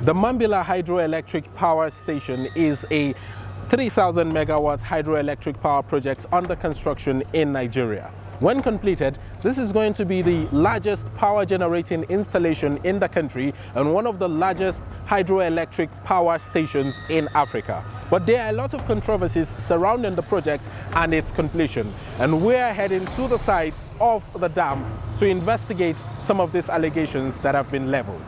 The Mambilla Hydroelectric Power Station is a 3,000 megawatts hydroelectric power project under construction in Nigeria. When completed, this is going to be the largest power generating installation in the country and one of the largest hydroelectric power stations in Africa. But there are a lot of controversies surrounding the project and its completion. And we're heading to the site of the dam to investigate some of these allegations that have been leveled.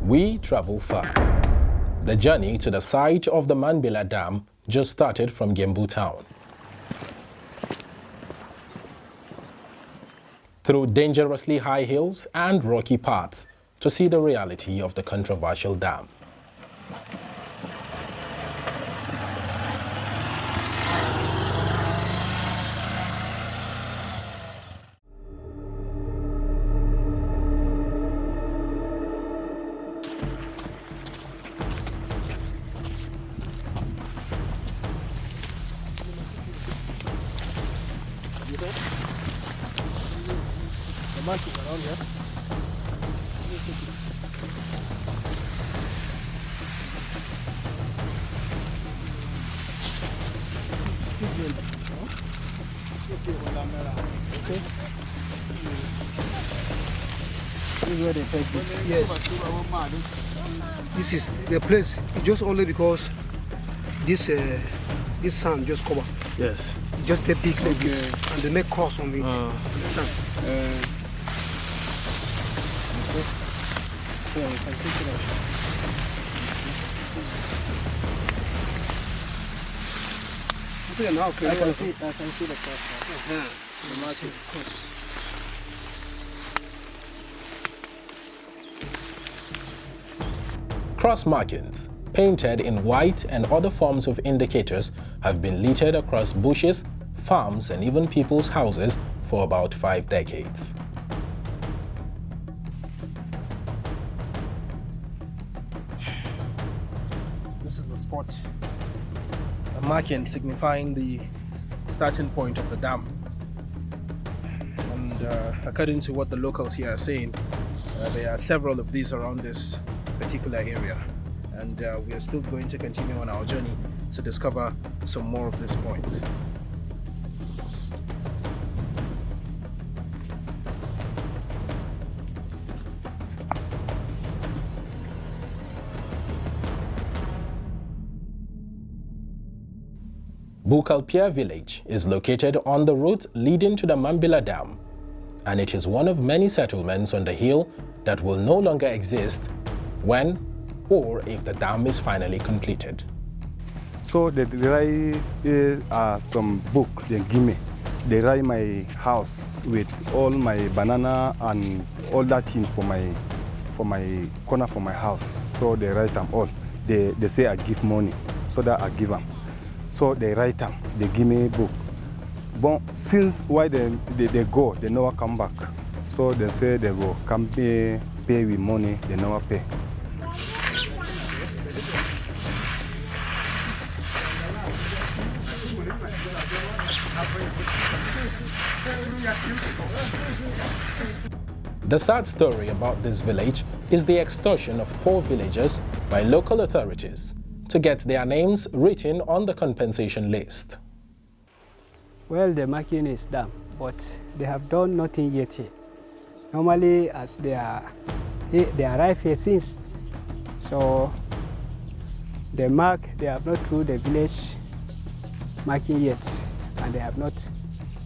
We travel far. The journey to the site of the Manbila Dam just started from Gembu town. Through dangerously high hills and rocky paths to see the reality of the controversial dam. Around here. Okay. This is where they take it. Yes. This is the place. It's just only because this sand just cover. Yes. Just get big like this, and they make cross on it. Sand. Yeah, you can take it out. I can see the cross. Yeah. The marking cross. Cross markings, painted in white and other forms of indicators, have been littered across bushes, farms, and even people's houses for about 5 decades. This is the spot. A marking signifying the starting point of the dam. And according to what the locals here are saying, there are several of these around this particular area. And we are still going to continue on our journey to discover some more of these points. Bukalpia village is located on the route leading to the Mambila Dam, and it is one of many settlements on the hill that will no longer exist when or if the dam is finally completed. So the rice is some book they give me. They write my house with all my banana and all that thing for my corner for my house. So they write them all. They say I give money, so that I give them. So they write them, they give me a book. But since why they go, they never come back. So they say they will come pay with money, they never pay. The sad story about this village is the extortion of poor villagers by local authorities to get their names written on the compensation list. Well, the marking is done, but they have done nothing yet here. Normally, as they arrive here since, so they have not through the village marking yet, and they have not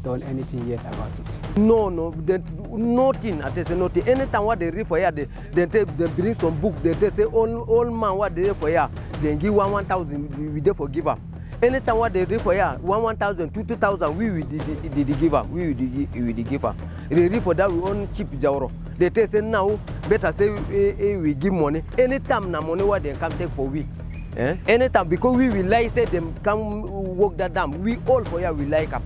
done anything yet about it. No, nothing. I say nothing. Anytime what they read for here, they bring some book. They say old man what they read for here, they give 1,000. We dey for give am. Anytime what they read for here, 1,000, 2,000, we will give am. We will give am. They read for that we own cheap jawro. They say now better say we give money. Anytime na money what they come take for we. Anytime because we will like say them come work that dam. We all for here we like up.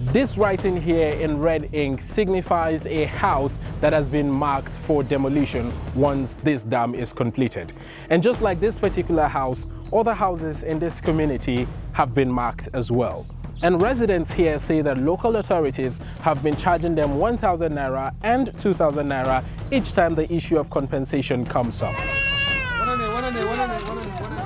This writing here in red ink signifies a house that has been marked for demolition once this dam is completed. And just like this particular house, other houses in this community have been marked as well. And residents here say that local authorities have been charging them 1,000 naira and 2,000 naira each time the issue of compensation comes up.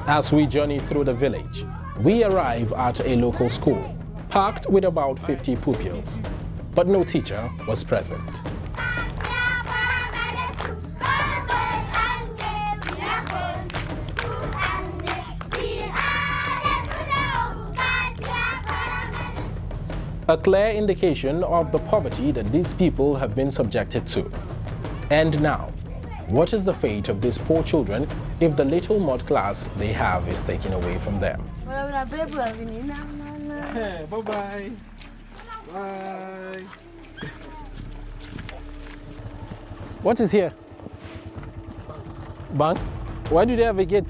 As we journey through the village, we arrive at a local school, packed with about 50 pupils, but no teacher was present. A clear indication of the poverty that these people have been subjected to. And now, what is the fate of these poor children if the little mud class they have is taken away from them? Hey, bye-bye. Bye. What is here? Bank? Why do they have a gate?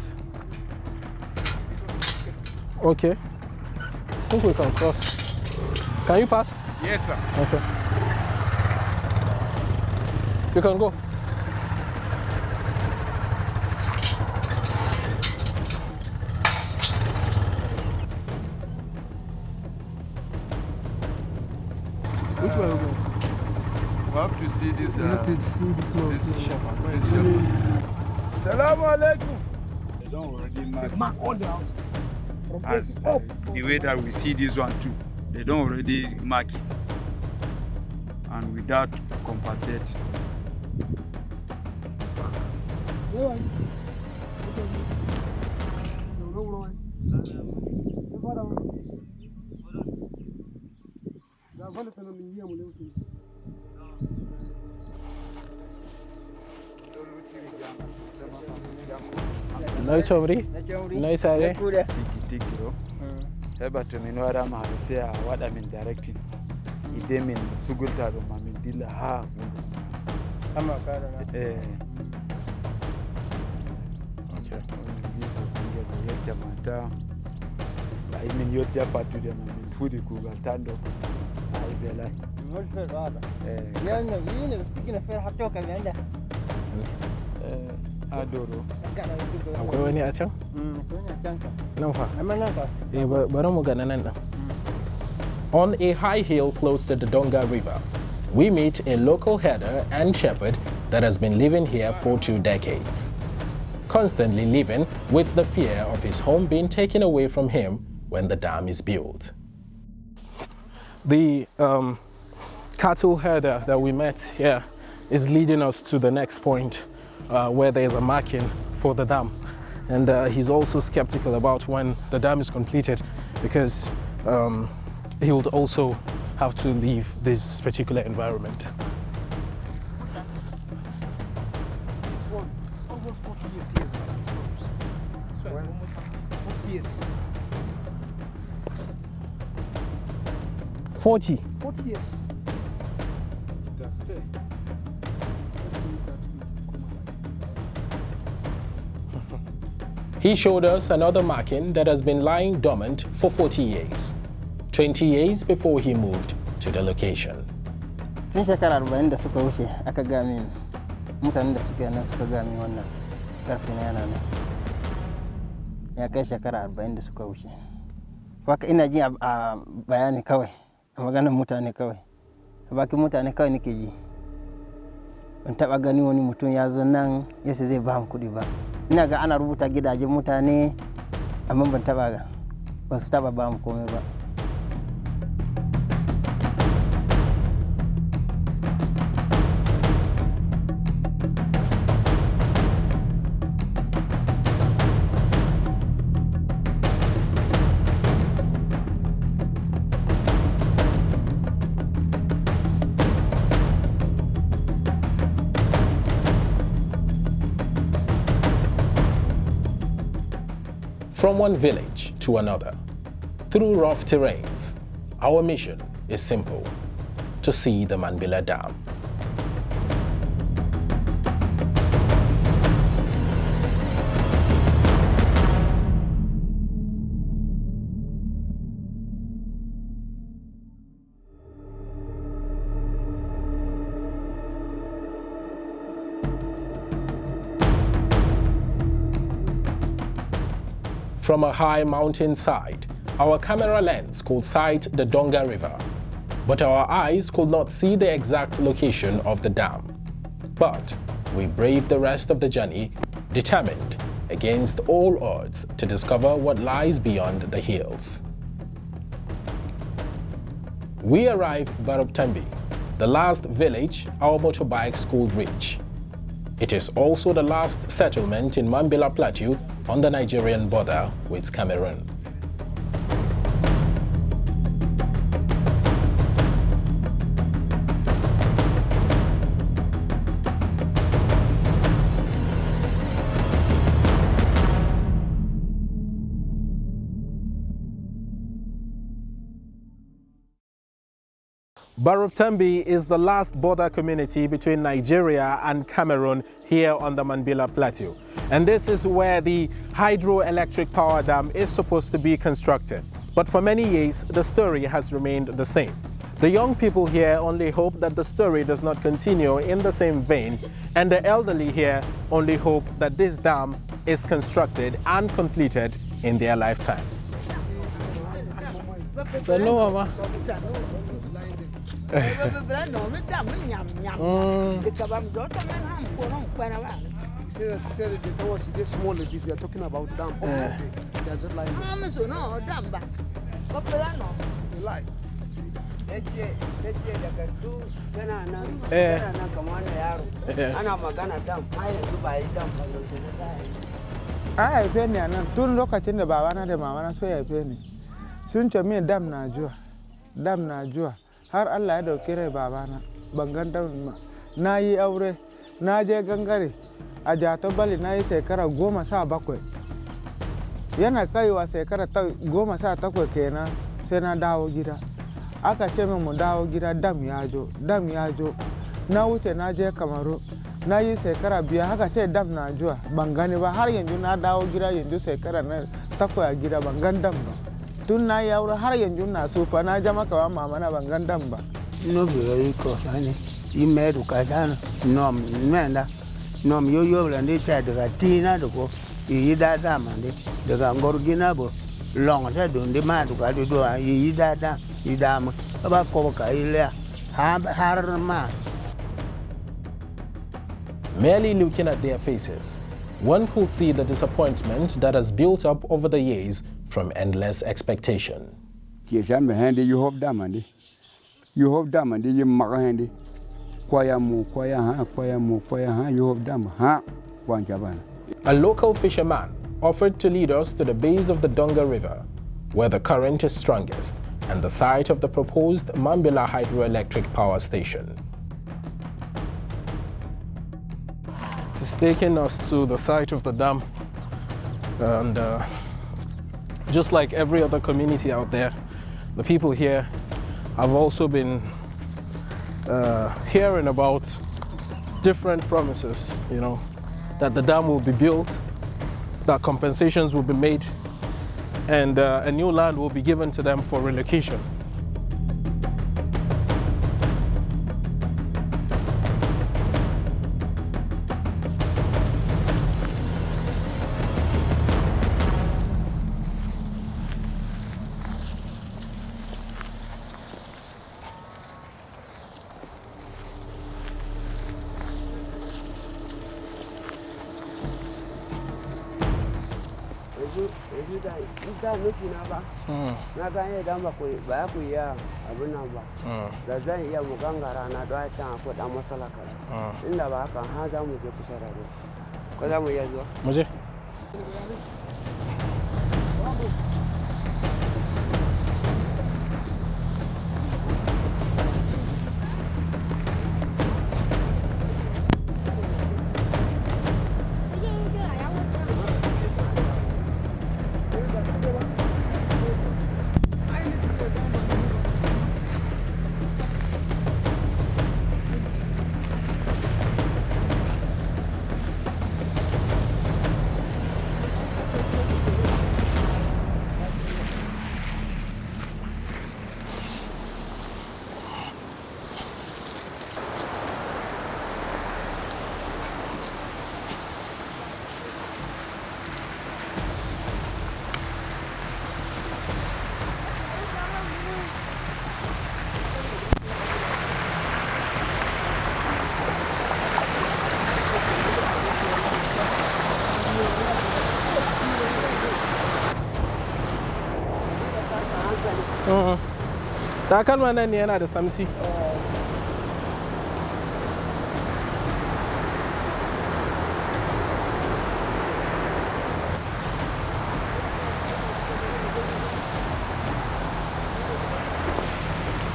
Okay. I think we can cross. Can you pass? Yes, sir. Okay. You can go. Which way are we going? We have to see this. This shepherd. Where is shepherd? Salaam alaikum. They don't already mark all the houses. As the way that we see this one too, they don't already mark it, and without compensate. No chomri? No sare? Tiki ro. Heba to minwara ma hafia wada min directing. Ide min sugulta do ma min dilla ha. Ama kara na. Okay. Yake mata. Ai min yotta fatu da min fudi ku ga tando. Ai bela. Mol fer hada. Yana yine tikina fer hatta ka yanda. Adoro. Akwai wani a can? Nan fa? Bari mu ga nan din. On a high hill close to the Donga River, we meet a local herder and shepherd that has been living here for 2 decades, constantly living with the fear of his home being taken away from him when the dam is built. The cattle herder that we met here is leading us to the next point where there is a marking for the dam. And he's also skeptical about when the dam is completed because he would also have to leave this particular environment. It's almost 40 years like this one. 40 years. 40? 40 years. He showed us another marking that has been lying dormant for 40 years, 20 years before he moved to the location. Tun shekara 40 da suka wuce aka gami mutanen da suke nan suka gami wannan karfi na yana nan. Ya kai shekara 40 da suka wuce. Waka ina ji a bayani kawai, a maganar mutane kawai. A bakin mutane kawai nake ji. Ban taba gani wani mutum ya zo nan yace zai ba mu kuɗi ba. Ina ga ana rubuta gidajen mutane amma ba su taba ba mu komai ba. From one village to another, through rough terrains, our mission is simple: to see the Manbila Dam. from a high mountainside, our camera lens could sight the Donga River, but our eyes could not see the exact location of the dam. But we braved the rest of the journey, determined against all odds to discover what lies beyond the hills. We arrived Baruptambi, the last village our motorbikes could reach. It is also the last settlement in Mambilla Plateau on the Nigerian border with Cameroon. Baruptambi is the last border community between Nigeria and Cameroon here on the Manbila Plateau. And this is where the hydroelectric power dam is supposed to be constructed. But for many years, the story has remained the same. The young people here only hope that the story does not continue in the same vein, and the elderly here only hope that this dam is constructed and completed in their lifetime. So no, Mama. He said the dam was this small like this. They are talking about dam. Does it like lie? Ai peni anan tun lokacin da babana da mamana so ya peni sun ce min dam na zuwa har Allah ya dauke rai babana ban gan dam na yi aure na je gangare a Jato Bali na yi shekara 17 yana kaiwa shekara 18 kenan sai na dawo gida aka ce min mu dawo gida dam ya zo na wuce na je Kamaru na yi shekara 5 haka ce dam na zuwa ban gani ba har yanzu na dawo gida yanzu shekara na 8 a gida ban gan dam ba tun na yi aure har yanzu na sufa na jama kawan mama na ban gan dam ba no bi ko sani ime du ka dan nom menda nom yo la ndi ta daga tina do ko yi da da ma ndi daga ngorgina bo long ta do ndi ma du ka do yi da ma ba ko ka ile har ma. Merely looking at their faces, one could see the disappointment that has built up over the years from endless expectation. You hope damandi. You hope damandi. You magandi. You hope dam. A local fisherman offered to lead us to the base of the Donga River, where the current is strongest, and the site of the proposed Mambilla Hydroelectric Power Station. He's taking us to the site of the dam, and just like every other community out there, the people here have also been hearing about different promises, you know, that the dam will be built, that compensations will be made, and a new land will be given to them for relocation. Takalma nan ne yana da samsi.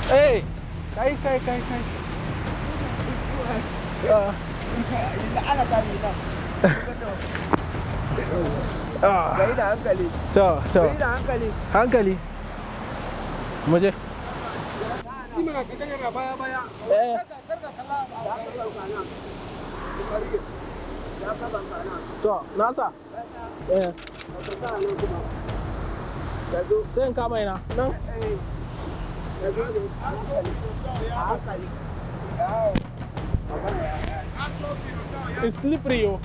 Hey, kai. Hankali. Muje. Nasa. Sai in kama ina nan. It's slippery, yo.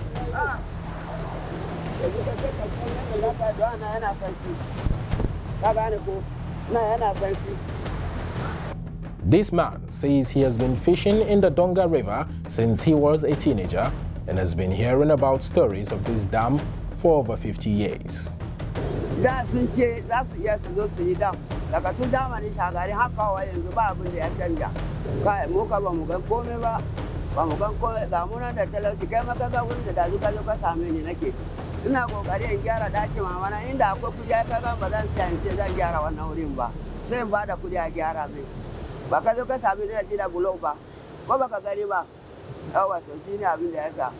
This man says he has been fishing in the Donga River since he was a teenager and has been hearing about stories of this dam for over 50 years. Daga tun zamanin shagari haka wa yanzu ba abin da ya canja kai mu ka ba mu gan komai ba mu gan komai ga mu nan da talauci kai maka ga wurin da dazu ka zo ka same ni nake ina kokari in gyara daki mama na inda akwai kudi ka ga ba zan siya in ce zan gyara wannan wurin ba sai in bada kudi a gyara mai ba ka zo ka same ni da jira gulo ba ko ba ka gani ba yawa to shine abin da ya sa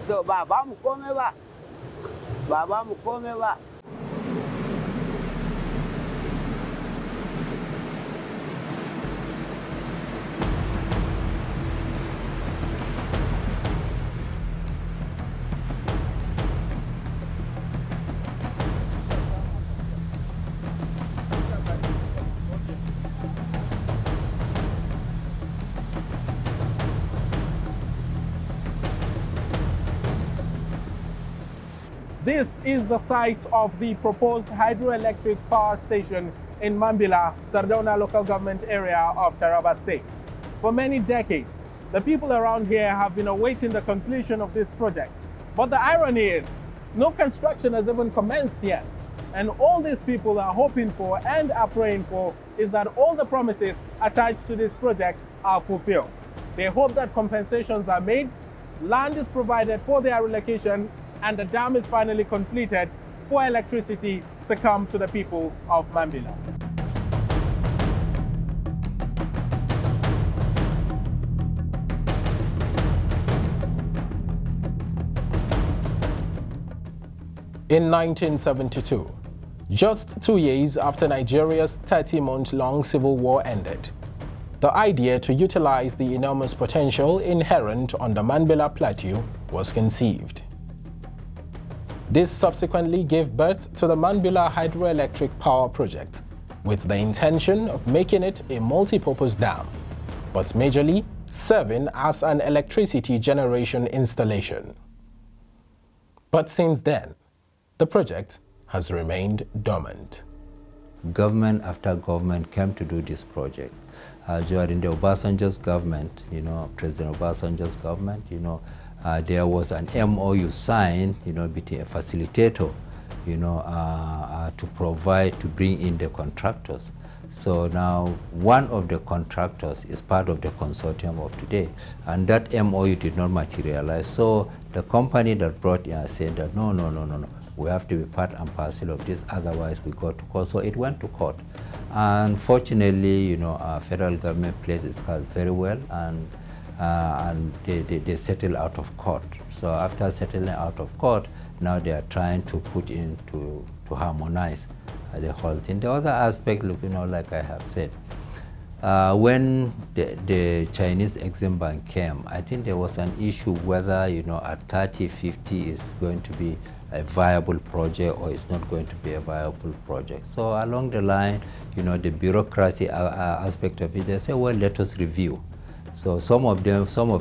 to ba mu komai ba ba mu komai ba. This is the site of the proposed hydroelectric power station in Mambilla, Sardauna local government area of Taraba State. For many decades, the people around here have been awaiting the conclusion of this project. But the irony is, no construction has even commenced yet. And all these people are hoping for and are praying for is that all the promises attached to this project are fulfilled. They hope that compensations are made, land is provided for their relocation, and the dam is finally completed for electricity to come to the people of Manbila. In 1972, just 2 years after Nigeria's 30-month-long civil war ended, the idea to utilize the enormous potential inherent on the Manbila Plateau was conceived. This subsequently gave birth to the Manbila Hydroelectric Power Project, with the intention of making it a multi-purpose dam, but majorly serving as an electricity generation installation. But since then, the project has remained dormant. Government after government came to do this project. During the Obasanjo's government, President Obasanjo's government, there was an MOU signed, between a facilitator, to bring in the contractors. So now one of the contractors is part of the consortium of today, and that MOU did not materialize. So the company that brought in said that no, we have to be part and parcel of this, otherwise we go to court. So it went to court. Unfortunately, federal government played its cards very well, and they settled out of court. So after settling out of court, now they are trying to put in to harmonize the whole thing. The other aspect, like I have said, when the Chinese Exim Bank came, I think there was an issue whether, at 30-50 is going to be a viable project or it's not going to be a viable project. So along the line, the bureaucracy aspect of it, they say, well, let us review. So some of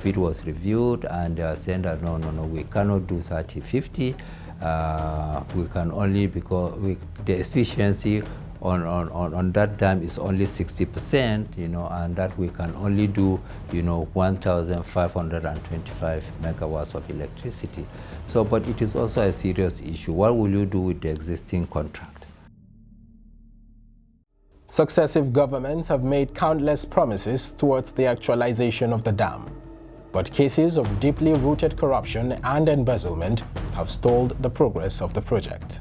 it was reviewed, and they are saying that no, we cannot do 30-50. We can only, because the efficiency on that dam is only 60%, and that we can only do, 1,525 megawatts of electricity. So, but it is also a serious issue. What will you do with the existing contract? Successive governments have made countless promises towards the actualization of the dam, but cases of deeply rooted corruption and embezzlement have stalled the progress of the project.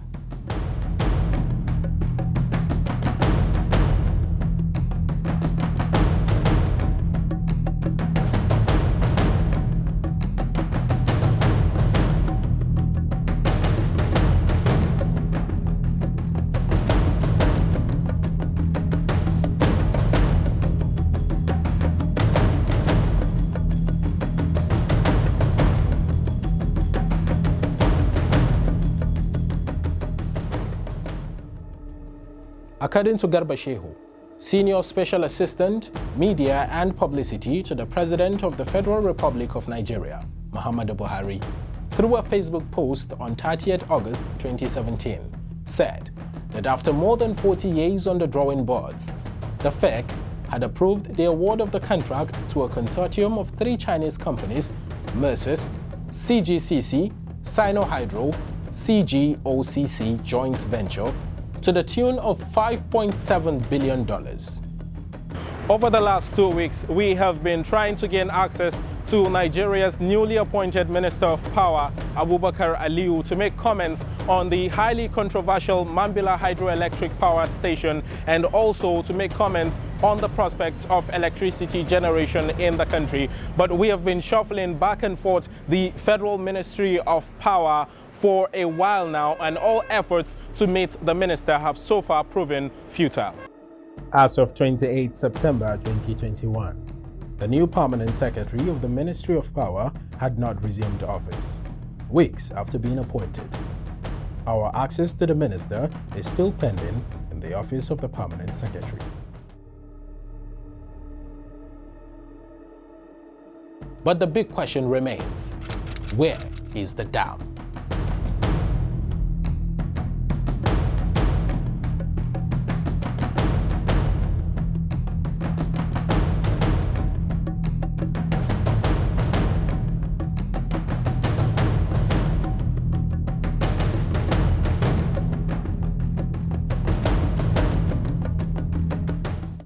According to Garba Shehu, Senior Special Assistant, Media and Publicity to the President of the Federal Republic of Nigeria, Muhammadu Buhari, through a Facebook post on 30th August 2017, said that after more than 40 years on the drawing boards, the FEC had approved the award of the contract to a consortium of 3 Chinese companies, Merces, CGCC, Sino-Hydro, CGOCC joint venture, to the tune of $5.7 billion. Over the last 2 weeks, we have been trying to gain access to Nigeria's newly appointed Minister of Power, Abubakar Aliyu, to make comments on the highly controversial Mambila Hydroelectric Power Station and also to make comments on the prospects of electricity generation in the country. But we have been shuffling back and forth the Federal Ministry of Power for a while now, and all efforts to meet the minister have so far proven futile. As of 28 September 2021, the new permanent secretary of the Ministry of Power had not resumed office, weeks after being appointed. Our access to the minister is still pending in the office of the permanent secretary. But the big question remains: where is the dam?